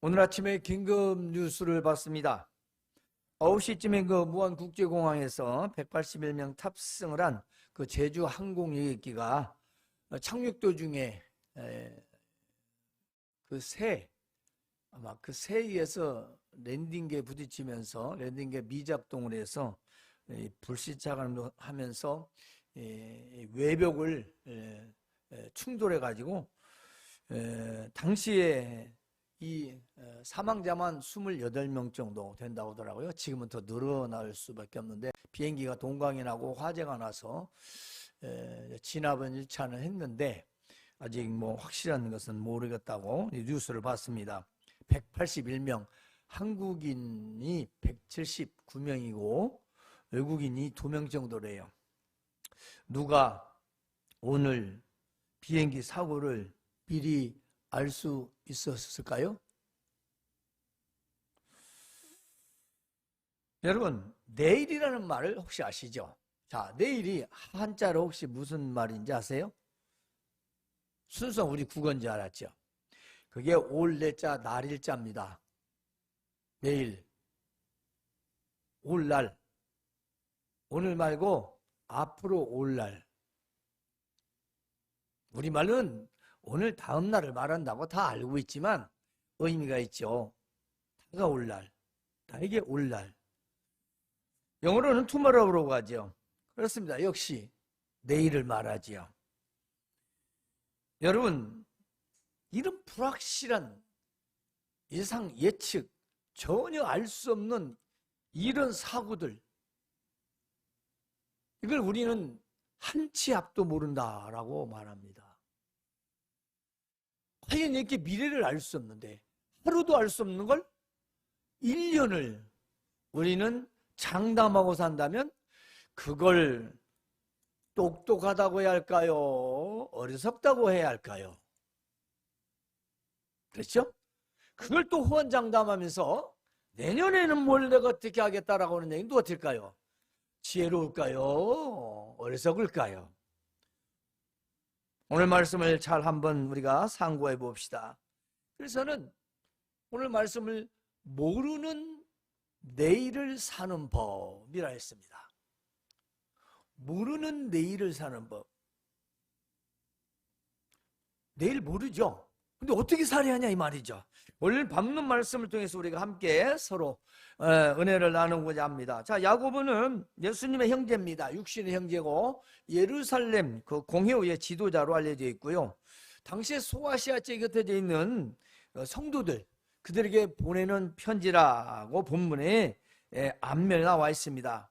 오늘 아침에 긴급 뉴스를 봤습니다. 9시쯤에 그 무안국제공항에서 181명 탑승을 한 그 제주 항공여객기가 착륙 도중에 아마 그 새에서 랜딩기에 부딪히면서 랜딩기에 미작동을 해서 불시착을 하면서 외벽을 충돌해 가지고 당시에 이 사망자만 28명 정도 된다고 하더라고요. 지금은 더 늘어날 수밖에 없는데 비행기가 동강이 나고 화재가 나서 진압은 1차는 했는데 아직 뭐 확실한 것은 모르겠다고 뉴스를 봤습니다. 181명, 한국인이 179명이고 외국인이 2명 정도래요. 누가 오늘 비행기 사고를 미리 알 수 있었을까요? 여러분, 내일이라는 말을 혹시 아시죠? 자, 내일이 한자로 혹시 무슨 말인지 아세요? 순서 우리 국어인지 알았죠? 그게 올내자 날일자입니다. 내일, 올날, 오늘 말고 앞으로 올날. 우리말은 오늘 다음 날을 말한다고 다 알고 있지만 의미가 있죠. 다가올 날, 나에게 올 날. 영어로는 tomorrow라고 하죠. 그렇습니다. 역시 내일을 말하지요. 여러분, 이런 불확실한 예상 예측 전혀 알 수 없는 이런 사고들, 이걸 우리는 한치 앞도 모른다라고 말합니다. 과연 이렇게 미래를 알 수 없는데 하루도 알 수 없는 걸 1년을 우리는 장담하고 산다면 그걸 똑똑하다고 해야 할까요? 어리석다고 해야 할까요? 그렇죠? 그걸 또 호언장담하면서 내년에는 뭘 내가 어떻게 하겠다라고 하는 얘기는 누가 될까요? 지혜로울까요? 어리석을까요? 오늘 말씀을 잘 한번 우리가 상고해 봅시다. 그래서는 오늘 말씀을 모르는 내일을 사는 법이라 했습니다. 모르는 내일을 사는 법. 내일 모르죠. 근데 어떻게 살아야 하냐 이 말이죠. 오늘 밤낮 말씀을 통해서 우리가 함께 서로 은혜를 나누고자 합니다. 자, 야고보는 예수님의 형제입니다. 육신의 형제고 예루살렘 그 공회의 지도자로 알려져 있고요. 당시에 소아시아 지역에 흩어져 있는 성도들, 그들에게 보내는 편지라고 본문에 앞면에 나와 있습니다.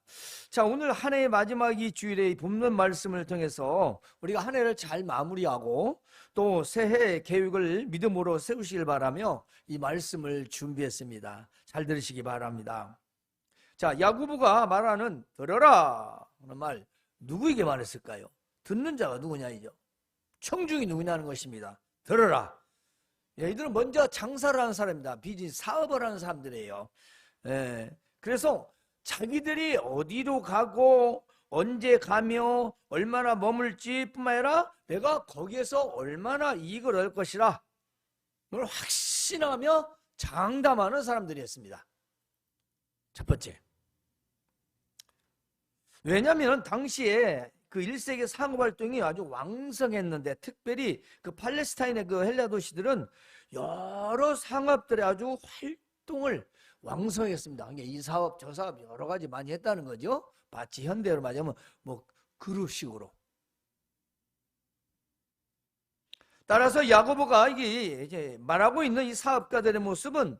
자, 오늘 한 해의 마지막 이 주일의 본문 말씀을 통해서 우리가 한 해를 잘 마무리하고 또 새해 계획을 믿음으로 세우시길 바라며 이 말씀을 준비했습니다. 잘 들으시기 바랍니다. 자, 야고보가 말하는 들어라 하는 말 누구에게 말했을까요? 듣는 자가 누구냐이죠. 청중이 누구냐는 것입니다. 들어라. 이들은 먼저 장사를 하는 사람입니다. 비즈니스 사업을 하는 사람들이에요. 그래서 자기들이 어디로 가고 언제 가며 얼마나 머물지 뿐만 아니라 내가 거기에서 얼마나 이익을 얻을 것이라 그걸 확신하며 장담하는 사람들이었습니다. 첫 번째. 왜냐하면 당시에 그 1세기 상업활동이 아주 왕성했는데 특별히 그 팔레스타인의 그 헬라 도시들은 여러 상업들의 아주 활동을 왕성했습니다. 이 사업 저 사업 여러 가지 많이 했다는 거죠. 마치 현대로 말하면 뭐 그룹식으로. 따라서 야고보가 이제 말하고 있는 이 사업가들의 모습은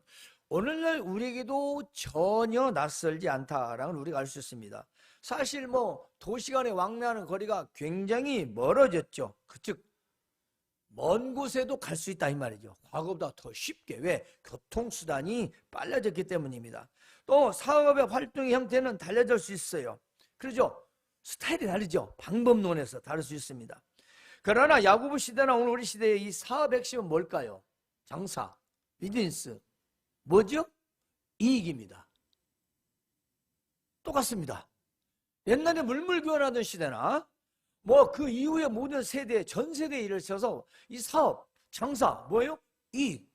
오늘날 우리에게도 전혀 낯설지 않다라는 걸 우리가 알 수 있습니다. 사실 뭐 도시 간의 왕래하는 거리가 굉장히 멀어졌죠. 즉 먼 곳에도 갈 수 있다 이 말이죠. 과거보다 더 쉽게. 왜? 교통수단이 빨라졌기 때문입니다. 또 사업의 활동의 형태는 달라질 수 있어요. 그렇죠? 스타일이 다르죠. 방법론에서 다를 수 있습니다. 그러나 야고보 시대나 오늘 우리 시대의 이 사업의 핵심은 뭘까요? 장사, 비즈니스. 뭐죠? 이익입니다. 똑같습니다. 옛날에 물물교환하던 시대나 뭐 그 이후에 모든 세대, 전 세대에 일을 쳐서 이 사업, 장사 뭐예요? 이익.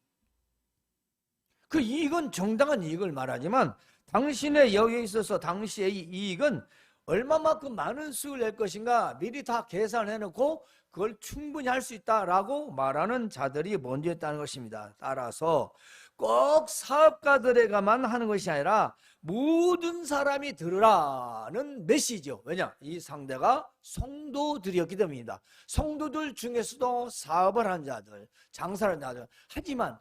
그 이익은 정당한 이익을 말하지만 당신의 여기에 있어서 당시의 이 이익은 얼마만큼 많은 수익을 낼 것인가 미리 다 계산해 놓고 그걸 충분히 할 수 있다라고 말하는 자들이 먼저 있다는 것입니다. 따라서 꼭 사업가들에게만 하는 것이 아니라 모든 사람이 들으라는 메시지죠. 왜냐? 이 상대가 성도들이었기 때문입니다. 성도들 중에서도 사업을 한 자들, 장사를 한 자들. 하지만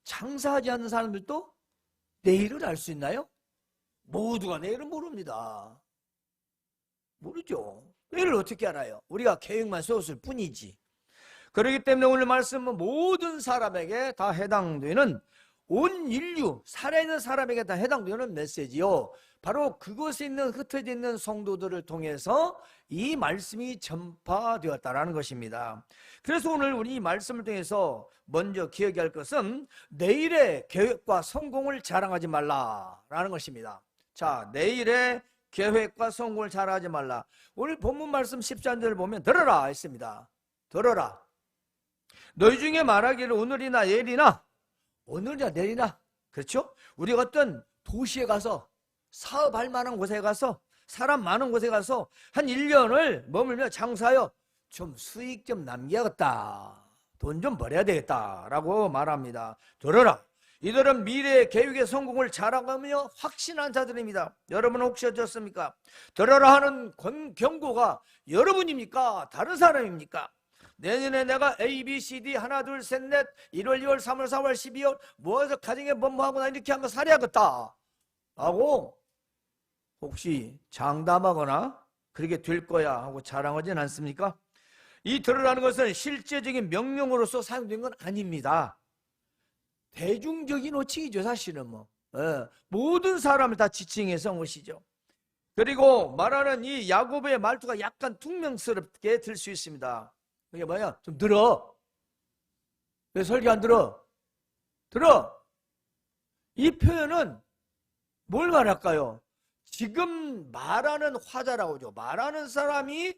장사하지 않는 사람들도 내일을 알 수 있나요? 모두가 내일은 모릅니다. 모르죠. 내일을 어떻게 알아요? 우리가 계획만 세웠을 뿐이지. 그렇기 때문에 오늘 말씀은 모든 사람에게 다 해당되는, 온 인류, 살아있는 사람에게 다 해당되는 메시지요. 바로 그곳에 있는 흩어져 있는 성도들을 통해서 이 말씀이 전파되었다는 것입니다. 그래서 오늘 우리 이 말씀을 통해서 먼저 기억해야 할 것은 내일의 계획과 성공을 자랑하지 말라라는 것입니다. 자, 내일의 계획과 성공을 자랑하지 말라. 오늘 본문 말씀 13절을 보면 들어라 했습니다. 들어라. 너희 중에 말하기를 오늘이나 내일이나, 오늘이나 내일이나, 그렇죠? 우리가 어떤 도시에 가서, 사업할 만한 곳에 가서, 사람 많은 곳에 가서 한 1년을 머물며 장사하여 좀 수익 좀 남겨야겠다, 돈 좀 벌어야 되겠다라고 말합니다. 들어라. 이들은 미래의 계획의 성공을 자랑하며 확신한 자들입니다. 여러분 혹시 어떻습니까? 들어라 하는 경고가 여러분입니까? 다른 사람입니까? 내년에 내가 A, B, C, D 하나, 둘, 셋, 넷 1월, 2월, 3월, 4월, 12월 모아서 가정에 뭐하고 나 이렇게 한 거 살아야겠다 하고 혹시 장담하거나 그렇게 될 거야 하고 자랑하진 않습니까? 이 들으라는 것은 실제적인 명령으로서 사용된 건 아닙니다. 대중적인 호칭이죠. 사실은 모든 사람을 다 지칭해서 한 것이죠. 그리고 말하는 이 야고보의 말투가 약간 퉁명스럽게 들 수 있습니다. 그게 뭐냐? 좀 들어. 왜 설교 안 들어? 들어. 이 표현은 뭘 말할까요? 지금 말하는 화자라고 하죠. 말하는 사람이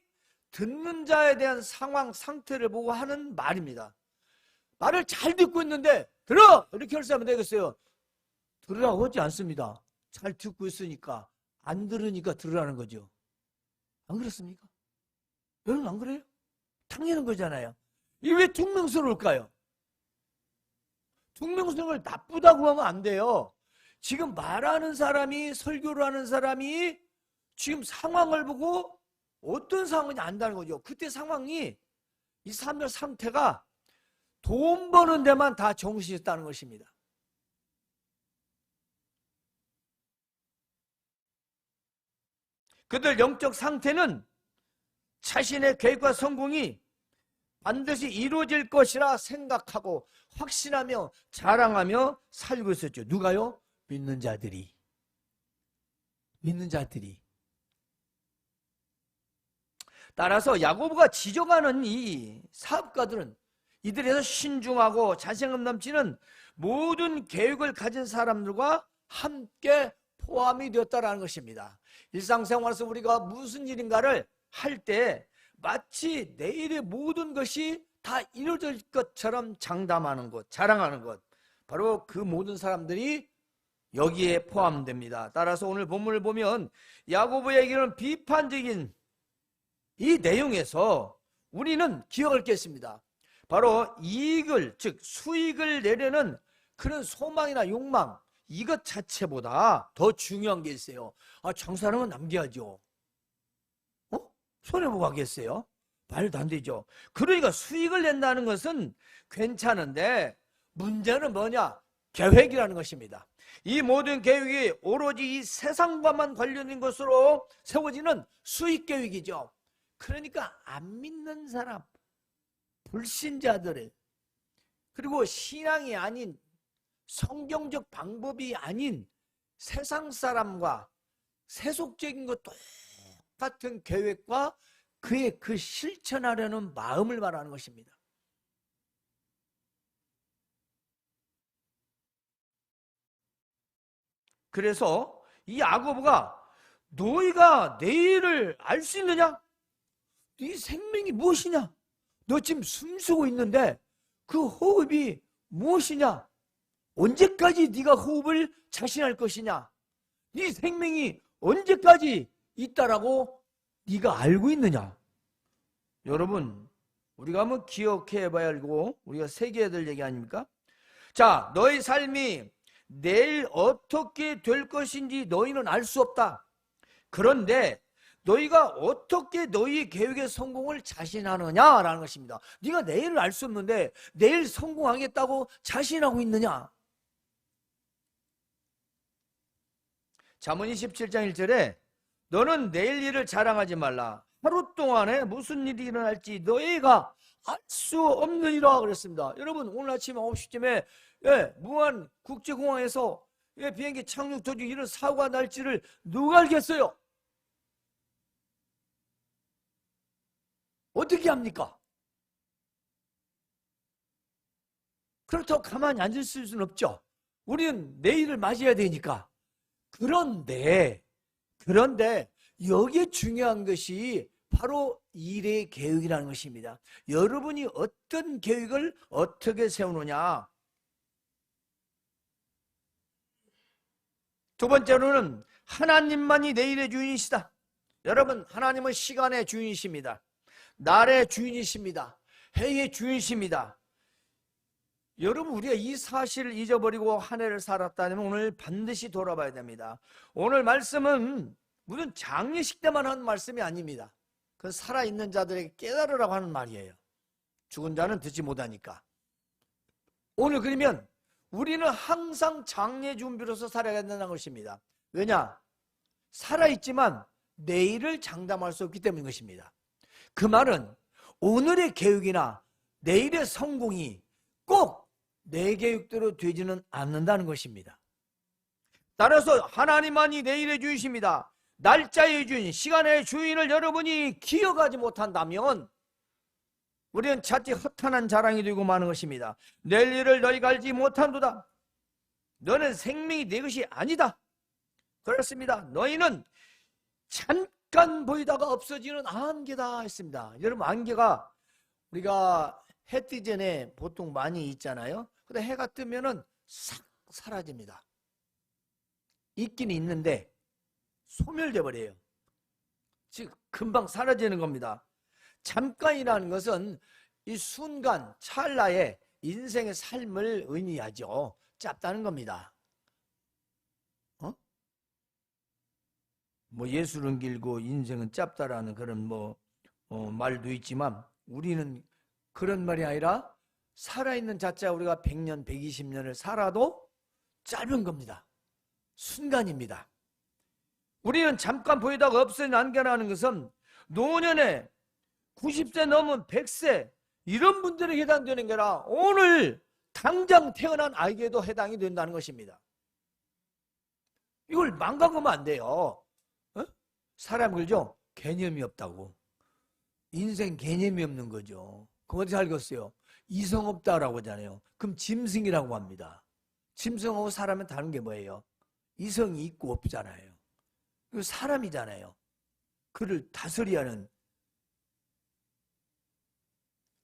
듣는 자에 대한 상황, 상태를 보고 하는 말입니다. 말을 잘 듣고 있는데 들어! 이렇게 할 면 되겠어요? 들으라고 하지 않습니다. 잘 듣고 있으니까, 안 들으니까 들으라는 거죠. 안 그렇습니까? 여러분 안 그래요? 당연한 거잖아요. 이게 왜 퉁명스러울까요? 퉁명스러운 걸 나쁘다고 하면 안 돼요. 지금 말하는 사람이, 설교를 하는 사람이 지금 상황을 보고 어떤 상황인지 안다는 거죠. 그때 상황이, 이 사람의 상태가 돈 버는 데만 다 정신이 있다는 것입니다. 그들 영적 상태는 자신의 계획과 성공이 반드시 이루어질 것이라 생각하고 확신하며 자랑하며 살고 있었죠. 누가요? 믿는 자들이. 믿는 자들이. 따라서 야고보가 지적하는 이 사업가들은 이들에서 신중하고 자신감 넘치는 모든 계획을 가진 사람들과 함께 포함이 되었다는 것입니다. 일상생활에서 우리가 무슨 일인가를 할 때 마치 내일의 모든 것이 다 이루어질 것처럼 장담하는 것, 자랑하는 것, 바로 그 모든 사람들이 여기에 포함됩니다. 따라서 오늘 본문을 보면 야고보에게는 비판적인 이 내용에서 우리는 기억할 게 있습니다. 바로 이익을, 즉 수익을 내려는 그런 소망이나 욕망, 이것 자체보다 더 중요한 게 있어요. 장사하는 건 남겨야죠. 손해보고 하겠어요? 말도 안 되죠. 그러니까 수익을 낸다는 것은 괜찮은데 문제는 뭐냐? 계획이라는 것입니다. 이 모든 계획이 오로지 이 세상과만 관련된 것으로 세워지는 수익 계획이죠. 그러니까 안 믿는 사람, 불신자들을, 그리고 신앙이 아닌, 성경적 방법이 아닌 세상 사람과 세속적인 것 똑같은 계획과 그의 그 실천하려는 마음을 말하는 것입니다. 그래서 이 야고보가 너희가 내일을 알 수 있느냐? 네 생명이 무엇이냐? 너 지금 숨쉬고 있는데 그 호흡이 무엇이냐? 언제까지 네가 호흡을 자신할 것이냐? 네 생명이 언제까지 있다라고 네가 알고 있느냐? 여러분, 우리가 한번 기억해 봐야 알고 우리가 새겨야 될 얘기 아닙니까? 자, 너의 삶이 내일 어떻게 될 것인지 너희는 알 수 없다. 그런데 너희가 어떻게 너희 계획의 성공을 자신하느냐라는 것입니다. 네가 내일을 알 수 없는데 내일 성공하겠다고 자신하고 있느냐? 잠언 27장 1절에 너는 내일 일을 자랑하지 말라. 하루 동안에 무슨 일이 일어날지 너희가 알 수 없느니라 그랬습니다. 여러분, 오늘 아침 9시쯤에 무안 국제공항에서 비행기 착륙 도중 이런 사고가 날지를 누가 알겠어요? 어떻게 합니까? 그렇다고 가만히 앉을 수는 없죠. 우리는 내일을 맞이해야 되니까. 그런데 여기에 중요한 것이 바로 일의 계획이라는 것입니다. 여러분이 어떤 계획을 어떻게 세우느냐. 두 번째로는 하나님만이 내일의 주인이시다. 여러분, 하나님은 시간의 주인이십니다. 날의 주인이십니다. 해의 주인이십니다. 여러분, 우리가 이 사실을 잊어버리고 한 해를 살았다면 오늘 반드시 돌아봐야 됩니다. 오늘 말씀은 무슨 장례식 때만 하는 말씀이 아닙니다. 그건 살아있는 자들에게 깨달으라고 하는 말이에요. 죽은 자는 듣지 못하니까. 오늘 그러면 우리는 항상 장례 준비로서 살아야 된다는 것입니다. 왜냐? 살아있지만 내일을 장담할 수 없기 때문인 것입니다. 그 말은 오늘의 계획이나 내일의 성공이 꼭 내 계획대로 되지는 않는다는 것입니다. 따라서 하나님만이 내일의 주인이십니다. 날짜의 주인, 시간의 주인을 여러분이 기억하지 못한다면 우리는 자칫 허탄한 자랑이 되고 마는 것입니다. 내일 일을 너희가 알지 못한도다. 너는 생명이 내 것이 아니다. 그렇습니다. 너희는 잠깐 보이다가 없어지는 안개다 했습니다. 여러분, 안개가 우리가 해 뜨기 전에 보통 많이 있잖아요. 근데 해가 뜨면은 싹 사라집니다. 있긴 있는데 소멸돼 버려요. 즉 금방 사라지는 겁니다. 잠깐이라는 것은 이 순간 찰나의 인생의 삶을 의미하죠. 짧다는 겁니다. 뭐 예술은 길고 인생은 짧다라는 그런 말도 있지만 우리는 그런 말이 아니라 살아있는 자체가 우리가 100년, 120년을 살아도 짧은 겁니다. 순간입니다. 우리는 잠깐 보이다가 없어진 안개라는 것은 노년에 90세 넘은 100세 이런 분들에게 해당되는 게 아니라 오늘 당장 태어난 아이에게도 해당이 된다는 것입니다. 이걸 망각하면 안 돼요. 사람 그러죠? 개념이 없다고. 인생 개념이 없는 거죠. 그럼 어떻게 살겠어요? 이성 없다라고 하잖아요. 그럼 짐승이라고 합니다. 짐승하고 사람은 다른 게 뭐예요? 이성이 있고 없잖아요. 사람이잖아요. 그를 다스려야 하는.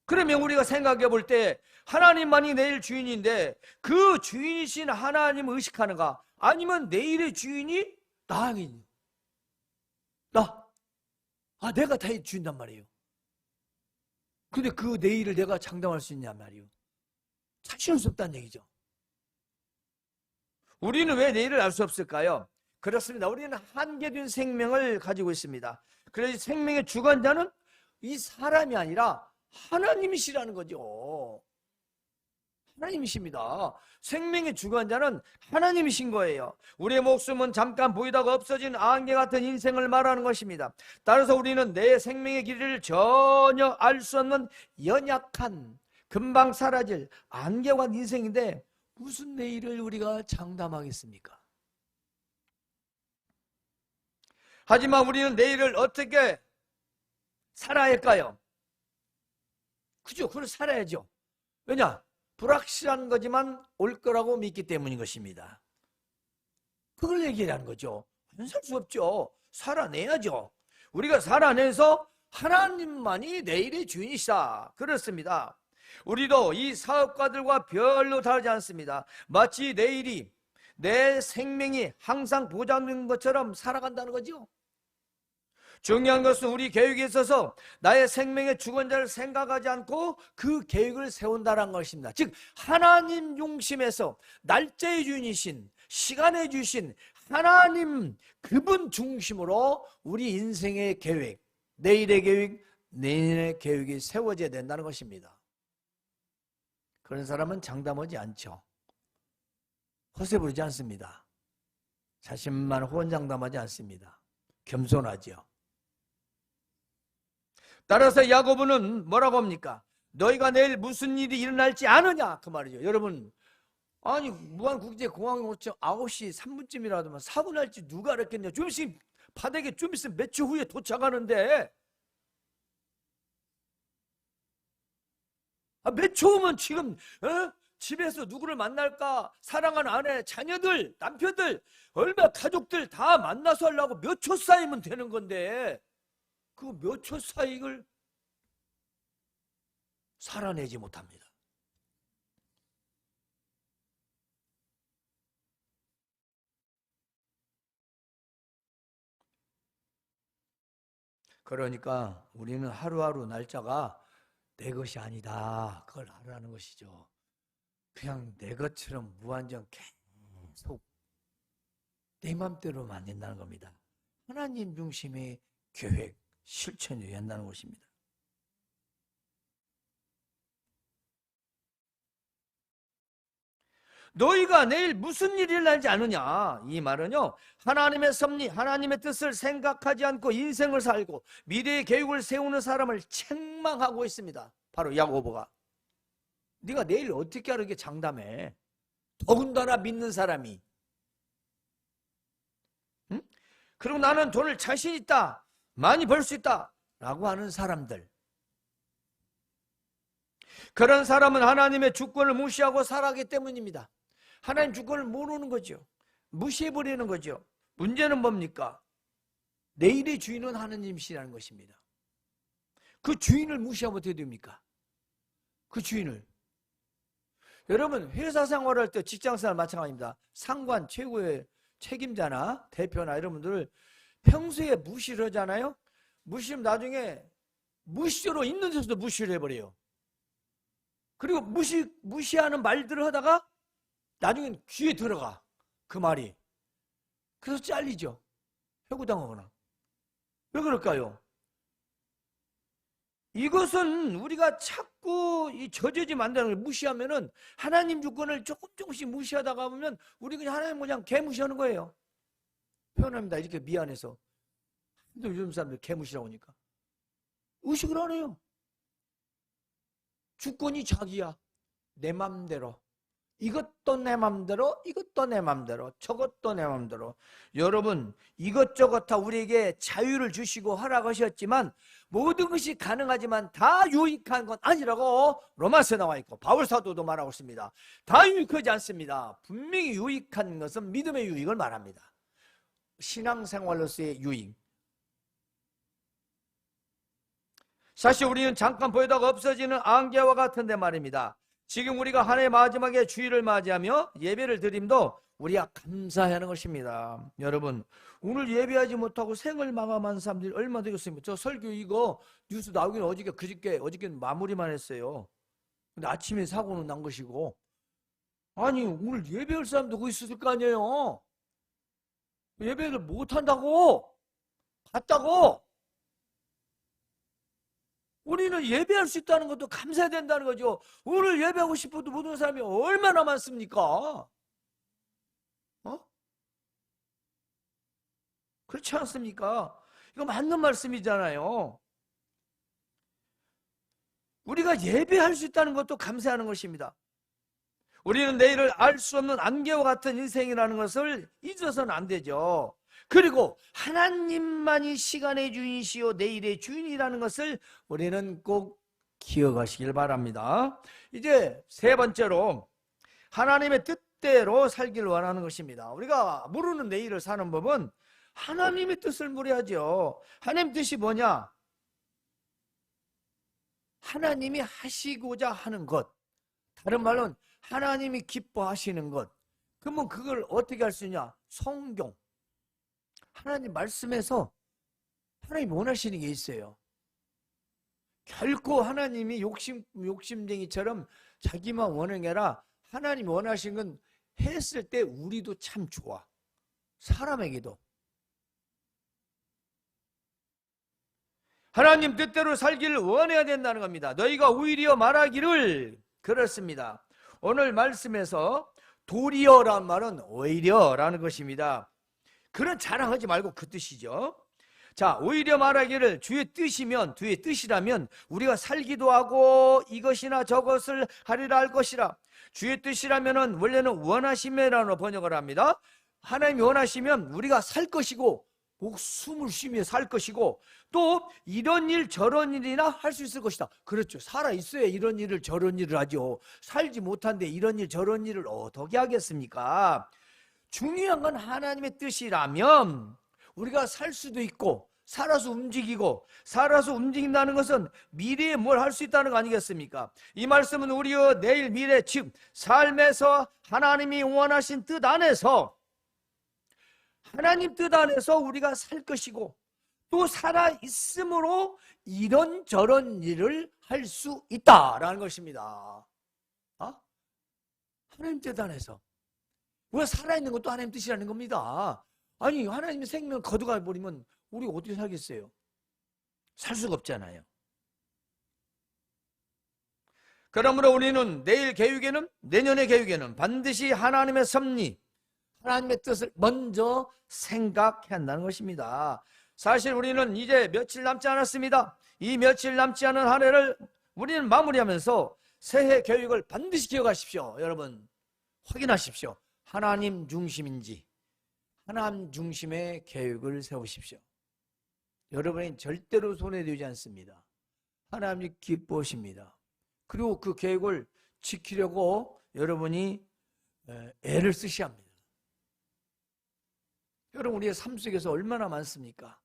그러면 우리가 생각해 볼 때 하나님만이 내일 주인인데 그 주인이신 하나님을 의식하는가? 아니면 내일의 주인이 나아니? 내가 다 주인단 말이에요. 근데 그 내일을 내가 장담할 수 있냔 말이에요. 자신할 수 없다는 얘기죠. 우리는 왜 내일을 알 수 없을까요? 그렇습니다. 우리는 한계된 생명을 가지고 있습니다. 그래서 생명의 주관자는 이 사람이 아니라 하나님이시라는 거죠. 하나님이십니다. 생명의 주관자는 하나님이신 거예요. 우리의 목숨은 잠깐 보이다가 없어진 안개 같은 인생을 말하는 것입니다. 따라서 우리는 내 생명의 길이를 전혀 알 수 없는 연약한 금방 사라질 안개와 인생인데 무슨 내일을 우리가 장담하겠습니까? 하지만 우리는 내일을 어떻게 살아야 할까요? 그죠? 그걸 살아야죠. 왜냐? 불확실한 거지만 올 거라고 믿기 때문인 것입니다. 그걸 얘기하는 거죠. 안 살 수 없죠. 살아내야죠. 우리가 살아내서 하나님만이 내일의 주인이시다. 그렇습니다. 우리도 이 사업가들과 별로 다르지 않습니다. 마치 내일이 내 생명이 항상 보장된 것처럼 살아간다는 거죠. 중요한 것은 우리 계획에 있어서 나의 생명의 주권자를 생각하지 않고 그 계획을 세운다는 것입니다. 즉 하나님 중심에서 날짜의 주인이신, 시간의 주신 하나님 그분 중심으로 우리 인생의 계획, 내일의 계획, 내년의 계획이 세워져야 된다는 것입니다. 그런 사람은 장담하지 않죠. 허세 부리지 않습니다. 자신만 호언장담하지 않습니다. 겸손하죠. 따라서 야고보는 뭐라고 합니까? 너희가 내일 무슨 일이 일어날지 아느냐 그 말이죠. 여러분, 아니 무안국제공항에 오죠 9시 3분쯤이라도만 사고 날지 누가 알았겠냐. 좀 있으면 바닥에 좀 있으면 몇 초 후에 도착하는데 몇 초 후면 지금 집에서 누구를 만날까, 사랑하는 아내, 자녀들, 남편들, 얼마 가족들 다 만나서 하려고 몇 초 쌓이면 되는 건데 그 몇 초 사이를 살아내지 못합니다. 그러니까 우리는 하루하루 날짜가 내 것이 아니다. 그걸 알아라는 것이죠. 그냥 내 것처럼 무한정 계속 내 맘대로만 안 된다는 겁니다. 하나님 중심의 계획, 실천이 된다는 것입니다. 너희가 내일 무슨 일이 일어날지 아느냐. 이 말은요, 하나님의 섭리, 하나님의 뜻을 생각하지 않고 인생을 살고 미래의 계획을 세우는 사람을 책망하고 있습니다. 바로 야고보가. 네가 내일 어떻게 하려고 장담해. 더군다나 믿는 사람이. 응? 그리고 나는 돈을 자신 있다, 많이 벌 수 있다 라고 하는 사람들, 그런 사람은 하나님의 주권을 무시하고 살아가기 때문입니다. 하나님 주권을 모르는 거죠. 무시해버리는 거죠. 문제는 뭡니까? 내일의 주인은 하나님이시라는 것입니다. 그 주인을 무시하면 어떻게 됩니까? 그 주인을. 여러분, 회사 생활할 때 직장생활 마찬가지입니다. 상관, 최고의 책임자나 대표나 이런 분들을 평소에 무시를 하잖아요. 무시하면 나중에 무시로 있는 데서도 무시를 해버려요. 그리고 무시하는 말들을 하다가 나중엔 귀에 들어가, 그 말이. 그래서 잘리죠. 해고당하거나. 왜 그럴까요? 이것은 우리가 자꾸 이 저주지 만드는 걸 무시하면은 하나님 주권을 조금씩 무시하다가 보면 우리 그냥 하나님 그냥 개무시하는 거예요. 표현합니다. 이렇게 미안해서. 근데 요즘 사람들 개무시라고 하니까 의식을 안 해요. 주권이 자기야. 내 맘대로. 이것도 내 맘대로, 이것도 내 맘대로, 저것도 내 맘대로. 여러분, 이것저것 다 우리에게 자유를 주시고 허락하셨지만 모든 것이 가능하지만 다 유익한 건 아니라고 로마서에 나와 있고 바울 사도도 말하고 있습니다. 다 유익하지 않습니다. 분명히 유익한 것은 믿음의 유익을 말합니다. 신앙생활로서의 유익. 사실 우리는 잠깐 보이다가 없어지는 안개와 같은데 말입니다. 지금 우리가 한 해 마지막에 주일을 맞이하며 예배를 드림도 우리가 감사해야 하는 것입니다. 여러분, 오늘 예배하지 못하고 생을 마감한 사람들이 얼마나 되겠습니까? 저 설교 이거 뉴스 나오기는 어저께 마무리만 했어요. 근데 아침에 사고는 난 것이고, 아니 오늘 예배할 사람도 거기 있었을 거 아니에요. 예배를 못한다고, 갔다고. 우리는 예배할 수 있다는 것도 감사해야 된다는 거죠. 오늘 예배하고 싶어도 못 오는 사람이 얼마나 많습니까? 그렇지 않습니까? 이거 맞는 말씀이잖아요. 우리가 예배할 수 있다는 것도 감사하는 것입니다. 우리는 내일을 알 수 없는 안개와 같은 인생이라는 것을 잊어서는 안 되죠. 그리고 하나님만이 시간의 주인이시요 내일의 주인이라는 것을 우리는 꼭 기억하시길 바랍니다. 이제 세 번째로 하나님의 뜻대로 살기를 원하는 것입니다. 우리가 모르는 내일을 사는 법은 하나님의 뜻을 물어야죠. 하나님 뜻이 뭐냐? 하나님이 하시고자 하는 것, 다른 말로는 하나님이 기뻐하시는 것. 그러면 그걸 어떻게 할 수 있냐? 성경, 하나님 말씀에서 하나님이 원하시는 게 있어요. 결코 하나님이 욕심쟁이처럼 자기만 원하는 게 아니라 하나님이 원하신 건 했을 때 우리도 참 좋아. 사람에게도. 하나님 뜻대로 살기를 원해야 된다는 겁니다. 너희가 오히려 말하기를 그렇습니다. 오늘 말씀에서 도리어란 말은 오히려라는 것입니다. 그런 자랑하지 말고 그 뜻이죠. 자, 오히려 말하기를 주의 뜻이면, 주의 뜻이라면 우리가 살기도 하고 이것이나 저것을 하리라 할 것이라. 주의 뜻이라면은 원래는 원하심이라고 번역을 합니다. 하나님이 원하시면 우리가 살 것이고 목숨을 쉬며 살 것이고 또 이런 일 저런 일이나 할 수 있을 것이다. 그렇죠. 살아 있어야 이런 일을 저런 일을 하죠. 살지 못한데 이런 일 저런 일을 어떻게 하겠습니까? 중요한 건 하나님의 뜻이라면 우리가 살 수도 있고 살아서 움직이고, 살아서 움직인다는 것은 미래에 뭘 할 수 있다는 거 아니겠습니까? 이 말씀은 우리의 내일 미래, 즉 삶에서 하나님이 원하신 뜻 안에서, 하나님 뜻 안에서 우리가 살 것이고 또 살아 있으므로 이런저런 일을 할 수 있다라는 것입니다. 하나님 뜻 안에서 우리가 살아있는 것도 하나님 뜻이라는 겁니다. 아니, 하나님의 생명 거두가 버리면 우리가 어떻게 살겠어요? 살 수가 없잖아요. 그러므로 우리는 내일 계획에는, 내년의 계획에는 반드시 하나님의 섭리, 하나님의 뜻을 먼저 생각해야 한다는 것입니다. 사실 우리는 이제 며칠 남지 않았습니다. 이 며칠 남지 않은 한 해를 우리는 마무리하면서 새해 계획을 반드시 기억하십시오. 여러분, 확인하십시오. 하나님 중심인지 하나님 중심의 계획을 세우십시오. 여러분이 절대로 손해되지 않습니다. 하나님이 기뻐하십니다. 그리고 그 계획을 지키려고 여러분이 애를 쓰셔야 합니다. 여러분, 우리의 삶 속에서 얼마나 많습니까?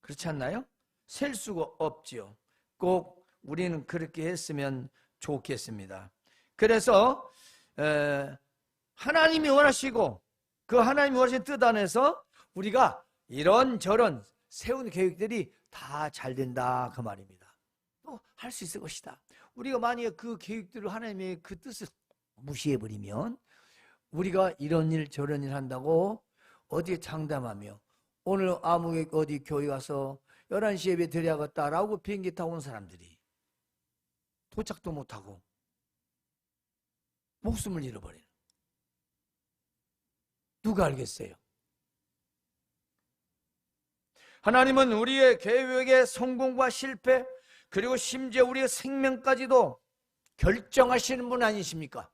그렇지 않나요? 셀 수가 없지요. 꼭 우리는 그렇게 했으면 좋겠습니다. 그래서 하나님이 원하시고 그 하나님이 원하신 뜻 안에서 우리가 이런저런 세운 계획들이 다 잘 된다 그 말입니다. 또 할 수 있을 것이다. 우리가 만약에 그 계획들을 하나님의 그 뜻을 무시해버리면 우리가 이런 일 저런 일 한다고 어디에 장담하며 오늘 아무 어디 교회 가서 11시 예배 드려야겠다라고 비행기 타고 온 사람들이 도착도 못하고 목숨을 잃어버리는, 누가 알겠어요? 하나님은 우리의 계획의 성공과 실패, 그리고 심지어 우리의 생명까지도 결정하시는 분 아니십니까?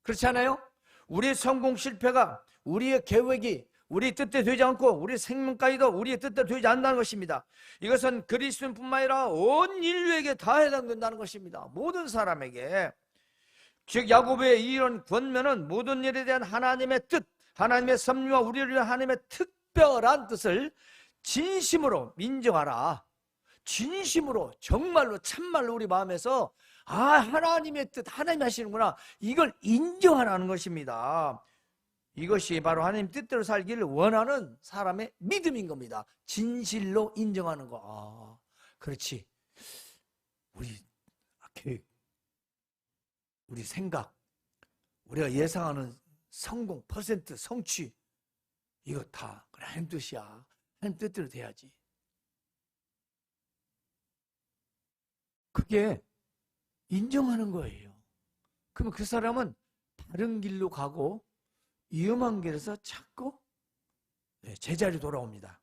그렇지 않아요? 우리의 성공 실패가 우리의 계획이 우리 뜻대로 되지 않고 우리 생명까지도 우리의 뜻대로 되지 않는다는 것입니다. 이것은 그리스도인뿐만 아니라 온 인류에게 다 해당된다는 것입니다. 모든 사람에게. 즉 야고보의 이런 권면은 모든 일에 대한 하나님의 뜻, 하나님의 섭리와 우리를 위한 하나님의 특별한 뜻을 진심으로 인정하라. 진심으로 정말로 참말로 우리 마음에서 하나님의 뜻, 하나님이 하시는구나, 이걸 인정하라는 것입니다. 이것이 바로 하나님 뜻대로 살기를 원하는 사람의 믿음인 겁니다. 진실로 인정하는 거. 그렇지. 우리 계획, 우리 생각, 우리가 예상하는 성공, 퍼센트, 성취, 이거 다 하나님 뜻이야. 하나님 뜻대로 돼야지. 그게 인정하는 거예요. 그러면 그 사람은 다른 길로 가고 위험한 길에서 찾고 제자리로 돌아옵니다.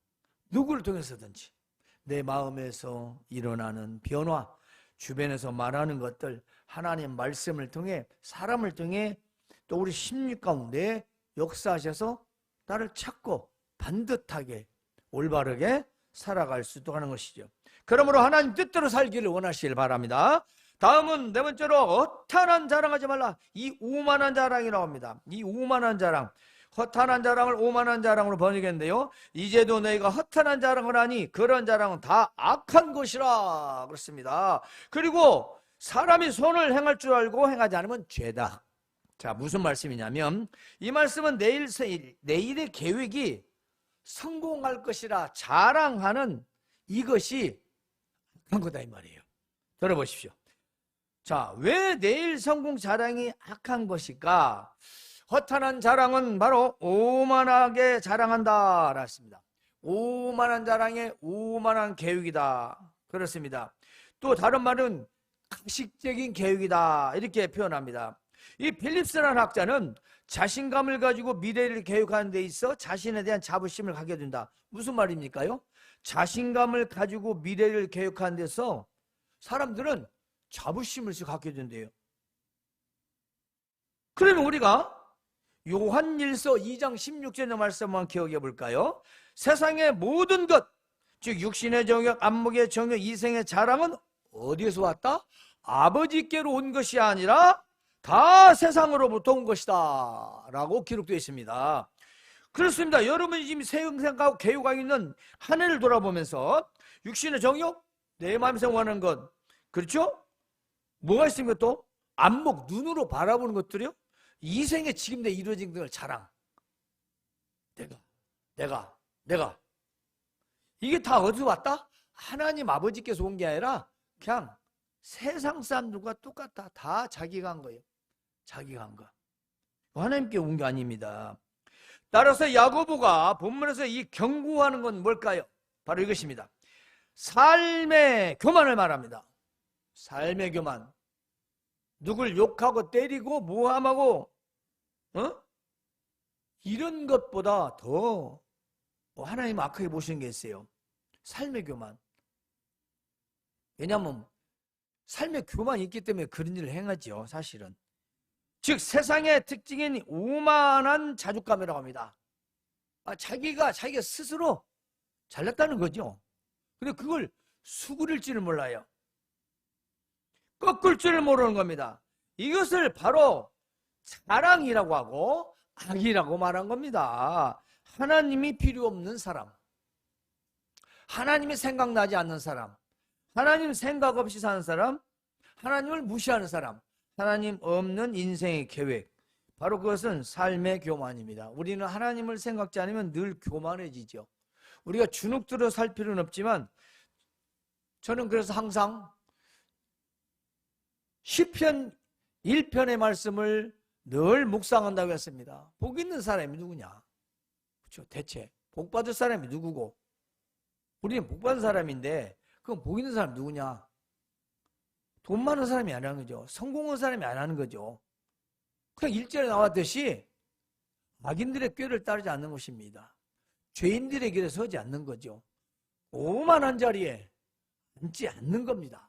누구를 통해서든지 내 마음에서 일어나는 변화, 주변에서 말하는 것들, 하나님 말씀을 통해, 사람을 통해 또 우리 심리 가운데 역사하셔서 나를 찾고 반듯하게 올바르게 살아갈 수 있도록 하는 것이죠. 그러므로 하나님 뜻대로 살기를 원하시길 바랍니다. 다음은 네 번째로 어탄한 자랑하지 말라. 이 오만한 자랑이 나옵니다. 이 오만한 자랑. 허탄한 자랑을 오만한 자랑으로 번역했는데요. 이제도 너희가 허탄한 자랑을 하니 그런 자랑은 다 악한 것이라 그렇습니다. 그리고 사람이 손을 행할 줄 알고 행하지 않으면 죄다. 자, 무슨 말씀이냐면 이 말씀은 내일의 계획이 성공할 것이라 자랑하는 이것이 악한 거다 이 말이에요. 들어보십시오. 자, 왜 내일 성공 자랑이 악한 것일까? 허탄한 자랑은 바로 오만하게 자랑한다 라했습니다. 오만한 자랑에 오만한 계획이다. 그렇습니다. 또 다른 말은 가식적인 계획이다 이렇게 표현합니다. 이 필립스라는 학자는 자신감을 가지고 미래를 계획하는 데 있어 자신에 대한 자부심을 갖게 된다. 무슨 말입니까요? 자신감을 가지고 미래를 계획하는 데서 사람들은 자부심을 갖게 된대요. 그러면 우리가 요한일서 2장 16절의 말씀만 기억해 볼까요? 세상의 모든 것, 즉 육신의 정욕, 안목의 정욕, 이생의 자랑은 어디에서 왔다? 아버지께로 온 것이 아니라 다 세상으로부터 온 것이다 라고 기록되어 있습니다. 그렇습니다. 여러분이 지금 생각하고 계획하고 있는 한 해를 돌아보면서 육신의 정욕, 내 마음에 원하는 것, 그렇죠? 뭐가 있습니까 또? 안목, 눈으로 바라보는 것들이요? 이생에 지금 내 이루어진 걸 자랑. 내가. 이게 다 어디서 왔다? 하나님 아버지께서 온 게 아니라 그냥 세상 사람들과 똑같다. 다 자기가 한 거예요. 자기가 한 거. 하나님께 온 게 아닙니다. 따라서 야고보가 본문에서 이 경고하는 건 뭘까요? 바로 이것입니다. 삶의 교만을 말합니다. 삶의 교만. 누굴 욕하고 때리고 모함하고 이런 것보다 더 하나님 악하게 보시는 게 있어요. 삶의 교만. 왜냐하면 삶의 교만이 있기 때문에 그런 일을 행하죠. 사실은. 즉 세상의 특징인 오만한 자존감이라고 합니다. 자기가 스스로 잘났다는 거죠. 근데 그걸 수그릴 줄을 몰라요. 꺾을 줄을 모르는 겁니다. 이것을 바로 자랑이라고 하고 악이라고 말한 겁니다. 하나님이 필요 없는 사람, 하나님이 생각나지 않는 사람, 하나님 생각 없이 사는 사람, 하나님을 무시하는 사람, 하나님 없는 인생의 계획, 바로 그것은 삶의 교만입니다. 우리는 하나님을 생각지 않으면 늘 교만해지죠. 우리가 주눅들어 살 필요는 없지만 저는 그래서 항상 시편 1편의 말씀을 늘 묵상한다고 했습니다. 복 있는 사람이 누구냐? 그렇죠. 대체 복 받을 사람이 누구고? 우리는 복 받은 사람인데 그럼 복 있는 사람이 누구냐? 돈 많은 사람이 안 하는 거죠. 성공한 사람이 안 하는 거죠. 그냥 1절에 나왔듯이 악인들의 꾀를 따르지 않는 것입니다. 죄인들의 길에 서지 않는 거죠. 오만한 자리에 앉지 않는 겁니다.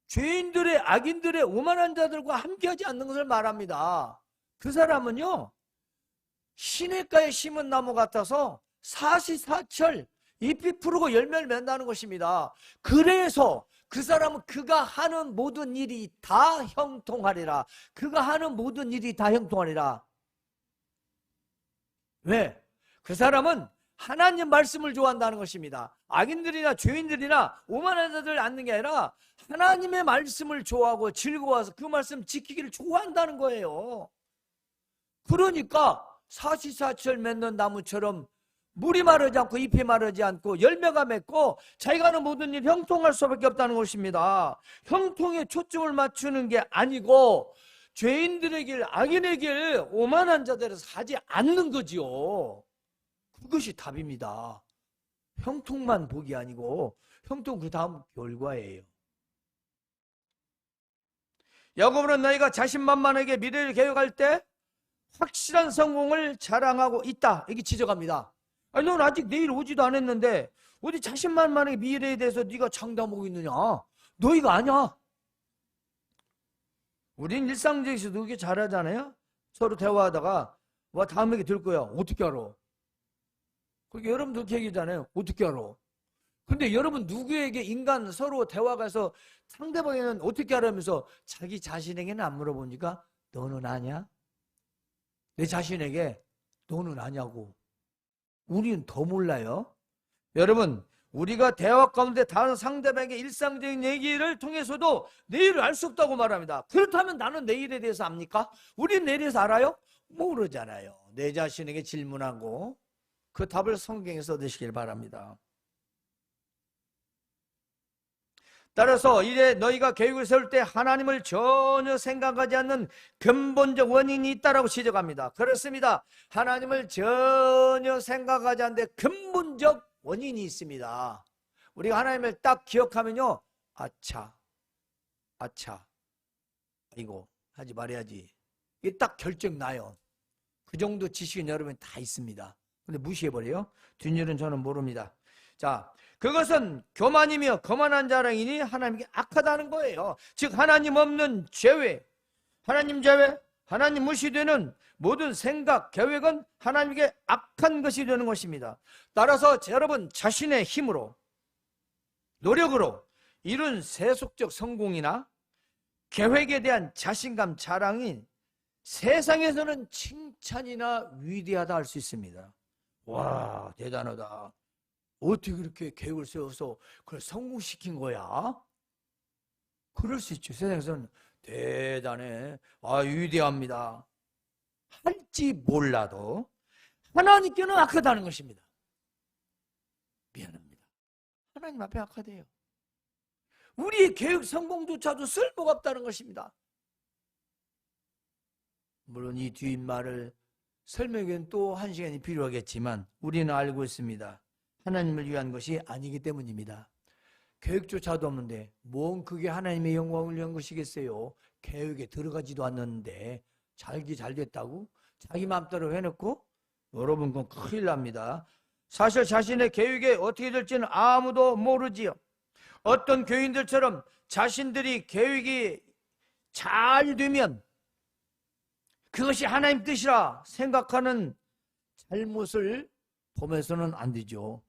죄인들의, 악인들의, 오만한 자들과 함께하지 않는 것을 말합니다. 그 사람은요, 시냇가에 심은 나무 같아서 사시사철 잎이 푸르고 열매를 맺는다는 것입니다. 그래서 그 사람은 그가 하는 모든 일이 다 형통하리라. 그가 하는 모든 일이 다 형통하리라. 왜? 그 사람은 하나님 말씀을 좋아한다는 것입니다. 악인들이나 죄인들이나 오만한 자들을 않는 게 아니라 하나님의 말씀을 좋아하고 즐거워서 그 말씀 지키기를 좋아한다는 거예요. 그러니까 사시사철 맺는 나무처럼 물이 마르지 않고 잎이 마르지 않고 열매가 맺고 자기가 하는 모든 일 형통할 수밖에 없다는 것입니다. 형통에 초점을 맞추는 게 아니고 죄인들의 길, 악인의 길, 오만한 자들에서 하지 않는 거지요. 그것이 답입니다. 형통만 복이 아니고 형통 그 다음 결과예요. 야고보는 너희가 자신만만하게 미래를 계획할 때 확실한 성공을 자랑하고 있다 이렇게 지적합니다. 아니, 넌 아직 내일 오지도 않았는데 어디 자신만만하게 미래에 대해서 네가 장담하고 있느냐? 너희가 아냐? 우린 일상적에서도 그렇게 잘하잖아요. 서로 대화하다가 와 다음 얘기 들 거야. 어떻게 알아? 그게 여러분도 그렇게 얘기하잖아요. 어떻게 알아? 근데 여러분 누구에게 인간 서로 대화가 해서 상대방에는 어떻게 알아면서 자기 자신에게는 안 물어보니까 너는 아냐? 내 자신에게 너는 아냐고. 우리는 더 몰라요. 여러분, 우리가 대화 가운데 다른 상대방에게 일상적인 얘기를 통해서도 내일을 알 수 없다고 말합니다. 그렇다면 나는 내일에 대해서 압니까? 우리는 내일에 대해서 알아요? 모르잖아요. 내 자신에게 질문하고 그 답을 성경에서 얻으시길 바랍니다. 따라서 이제 너희가 계획을 세울 때 하나님을 전혀 생각하지 않는 근본적 원인이 있다라고 지적합니다. 그렇습니다. 하나님을 전혀 생각하지 않는데 근본적 원인이 있습니다. 우리가 하나님을 딱 기억하면요, 아차, 이거 하지 말아야지. 이게 딱 결정 나요. 그 정도 지식은 여러분 다 있습니다. 근데 무시해버려요. 뒷일은 저는 모릅니다. 자, 그것은 교만이며 거만한 자랑이니 하나님께 악하다는 거예요. 즉 하나님 없는 죄외, 하나님 제외, 하나님 무시되는 모든 생각, 계획은 하나님께 악한 것이 되는 것입니다. 따라서 여러분 자신의 힘으로, 노력으로 이룬 세속적 성공이나 계획에 대한 자신감, 자랑이 세상에서는 칭찬이나 위대하다 할 수 있습니다. 와, 대단하다. 어떻게 그렇게 계획을 세워서 그걸 성공시킨 거야? 그럴 수 있죠. 세상에서는 대단해, 위대합니다 할지 몰라도 하나님께는 악하다는 것입니다. 미안합니다. 하나님 앞에 악하대요. 우리의 계획 성공조차도 쓸모가 없다는 것입니다. 물론 이 뒷말을 설명하기엔 또 1시간이 필요하겠지만 우리는 알고 있습니다. 하나님을 위한 것이 아니기 때문입니다. 계획조차도 없는데 뭔 그게 하나님의 영광을 위한 것이겠어요? 계획에 들어가지도 않는데 잘기 잘 됐다고 자기 마음대로 해놓고, 여러분 그건 큰일 납니다. 사실 자신의 계획이 어떻게 될지는 아무도 모르지요. 어떤 교인들처럼 자신들이 계획이 잘 되면 그것이 하나님 뜻이라 생각하는 잘못을 보면서는 안 되죠.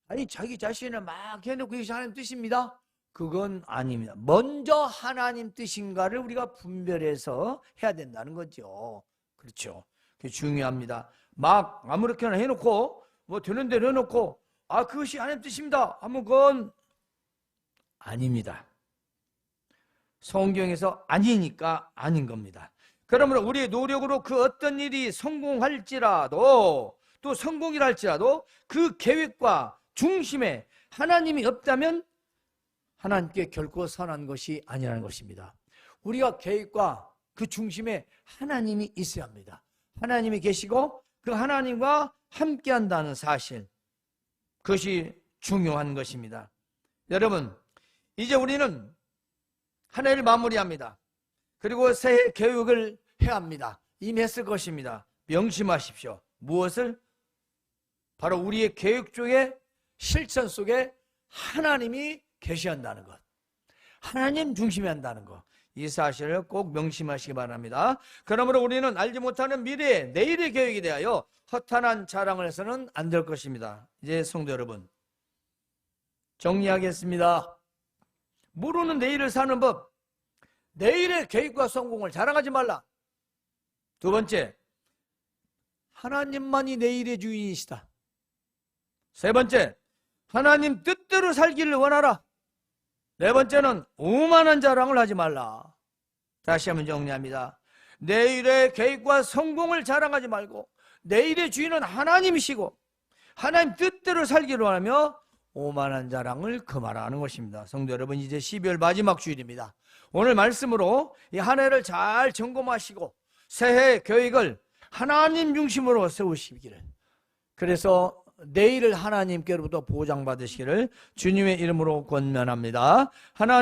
아니 자기 자신을 막 해놓고 이것이 하나님 뜻입니다. 그건 아닙니다. 먼저 하나님 뜻인가를 우리가 분별해서 해야 된다는 거죠. 그렇죠. 그게 중요합니다. 막 아무렇게나 해놓고 뭐 되는 대로 해놓고 그것이 하나님 뜻입니다 하면 그건 아닙니다. 성경에서 아니니까 아닌 겁니다. 그러므로 우리의 노력으로 그 어떤 일이 성공할지라도, 또 성공이라 할지라도 그 계획과 중심에 하나님이 없다면 하나님께 결코 선한 것이 아니라는 것입니다. 우리가 계획과 그 중심에 하나님이 있어야 합니다. 하나님이 계시고 그 하나님과 함께 한다는 사실, 그것이 중요한 것입니다. 여러분, 이제 우리는 한 해를 마무리합니다. 그리고 새해 계획을 해야 합니다. 이미 했을 것입니다. 명심하십시오. 무엇을? 바로 우리의 계획 중에 실천 속에 하나님이 계시한다는 것, 하나님 중심에 한다는 것, 이 사실을 꼭 명심하시기 바랍니다. 그러므로 우리는 알지 못하는 미래의 내일의 계획에 대하여 허탄한 자랑을 해서는 안 될 것입니다. 이제 성도 여러분, 정리하겠습니다. 모르는 내일을 사는 법, 내일의 계획과 성공을 자랑하지 말라. 두 번째, 하나님만이 내일의 주인이시다. 세 번째, 하나님 뜻대로 살기를 원하라. 네 번째는 오만한 자랑을 하지 말라. 다시 한번 정리합니다. 내일의 계획과 성공을 자랑하지 말고 내일의 주인은 하나님이시고 하나님 뜻대로 살기를 원하며 오만한 자랑을 금하라는 것입니다. 성도 여러분, 이제 12월 마지막 주일입니다. 오늘 말씀으로 이 한 해를 잘 점검하시고 새해 계획을 하나님 중심으로 세우시기를, 그래서 내일을 하나님께로부터 보장받으시기를 주님의 이름으로 권면합니다. 하나님